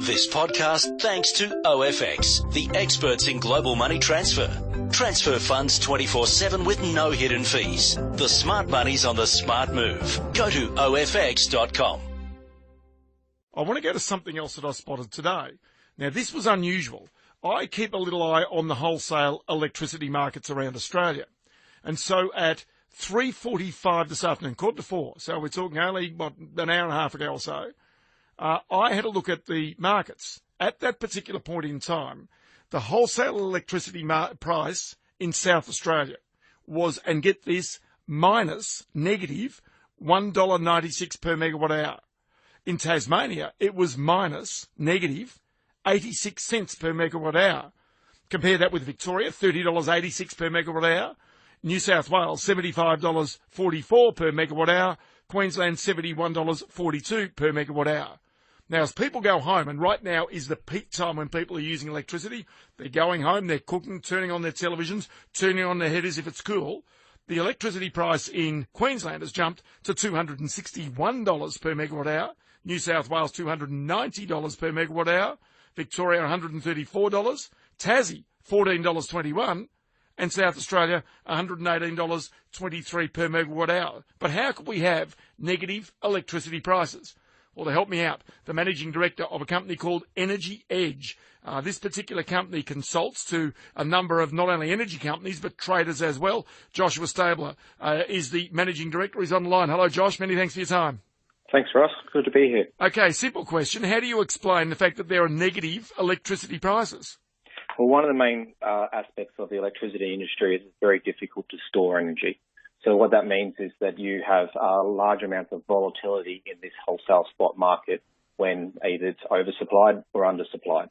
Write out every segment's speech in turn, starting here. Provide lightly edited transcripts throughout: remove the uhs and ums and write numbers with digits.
This podcast thanks to OFX, the experts in global money transfer. Transfer funds 24/7 with no hidden fees. The smart money's on the smart move. Go to OFX.com. I want to go to something else that I spotted today. Now, this was unusual. I keep a little eye on the wholesale electricity markets around Australia. And so at 3:45 this afternoon, 3:45, so we're talking only, an hour and a half ago or so, I had a look at the markets. At that particular point in time, the wholesale electricity price in South Australia was, and get this, negative $1.96 per megawatt hour. In Tasmania, it was negative 86 cents per megawatt hour. Compare that with Victoria, $30.86 per megawatt hour. New South Wales, $75.44 per megawatt hour. Queensland, $71.42 per megawatt hour. Now, as people go home, and right now is the peak time when people are using electricity, they're going home, they're cooking, turning on their televisions, turning on their heaters if it's cool. The electricity price in Queensland has jumped to $261 per megawatt hour. New South Wales, $290 per megawatt hour. Victoria, $134. Tassie, $14.21. And South Australia, $118.23 per megawatt hour. But how could we have negative electricity prices? Well, to help me out, the managing director of a company called Energy Edge. This particular company consults to a number of not only energy companies, but traders as well. Joshua Stabler is the managing director. He's on the line. Hello, Josh. Many thanks for your time. Thanks, Ross. Good to be here. Okay, simple question. How do you explain the fact that there are negative electricity prices? Well, one of the main aspects of the electricity industry is it's very difficult to store energy. So what that means is that you have large amounts of volatility in this wholesale spot market when either it's oversupplied or undersupplied.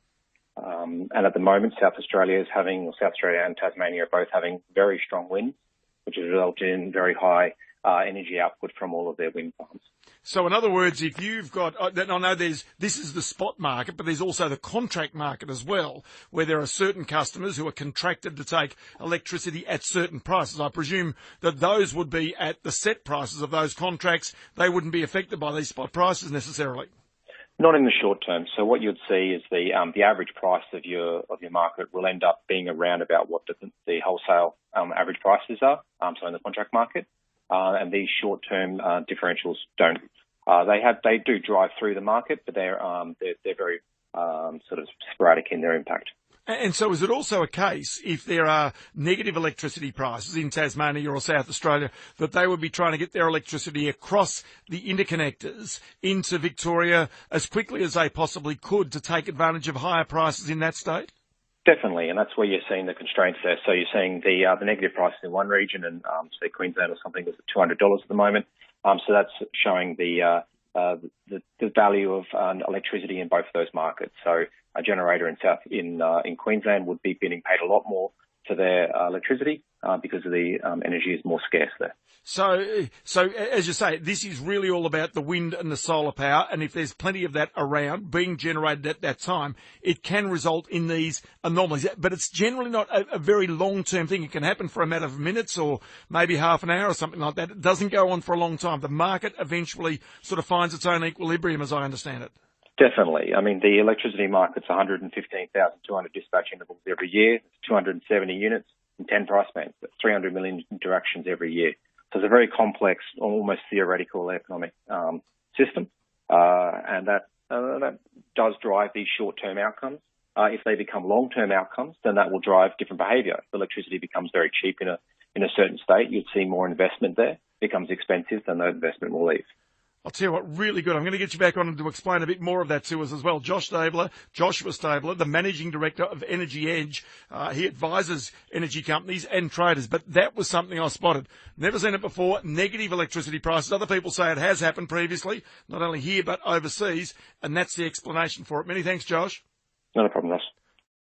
And at the moment, South Australia and Tasmania are both having very strong winds, which has resulted in very high energy output from all of their wind farms. So in other words, if you've got, I know this is the spot market, but there's also the contract market as well, where there are certain customers who are contracted to take electricity at certain prices. I presume that those would be at the set prices of those contracts. They wouldn't be affected by these spot prices necessarily. Not in the short term. So what you'd see is the average price of your market will end up being around about what the wholesale average prices are. So in the contract market. And these short-term differentials don't. They do drive through the market, but they're very sort of sporadic in their impact. And so is it also a case, if there are negative electricity prices in Tasmania or South Australia, that they would be trying to get their electricity across the interconnectors into Victoria as quickly as they possibly could to take advantage of higher prices in that state? Definitely, and that's where you're seeing the constraints there. So you're seeing the negative prices in one region, and say Queensland or something is at $200 at the moment. So that's showing the value of electricity in both of those markets. So a generator in Queensland would be getting paid a lot more for their electricity because of the energy is more scarce there. So as you say, this is really all about the wind and the solar power, and if there's plenty of that around being generated at that time, it can result in these anomalies. But it's generally not a very long-term thing. It can happen for a matter of minutes or maybe half an hour or something like that. It doesn't go on for a long time. The market eventually sort of finds its own equilibrium, as I understand it. Definitely. I mean, the electricity market's 115,200 dispatch intervals every year, 270 units and 10 price bands, 300 million interactions every year. So it's a very complex, almost theoretical economic system, and that does drive these short-term outcomes. If they become long-term outcomes, then that will drive different behaviour. If electricity becomes very cheap in a certain state, you'd see more investment there. If it becomes expensive, then that investment will leave. I'll tell you what, really good. I'm going to get you back on to explain a bit more of that to us as well. Joshua Stabler, the Managing Director of Energy Edge. He advises energy companies and traders, but that was something I spotted. Never seen it before, negative electricity prices. Other people say it has happened previously, not only here but overseas, and that's the explanation for it. Many thanks, Josh. Not a problem, Ross.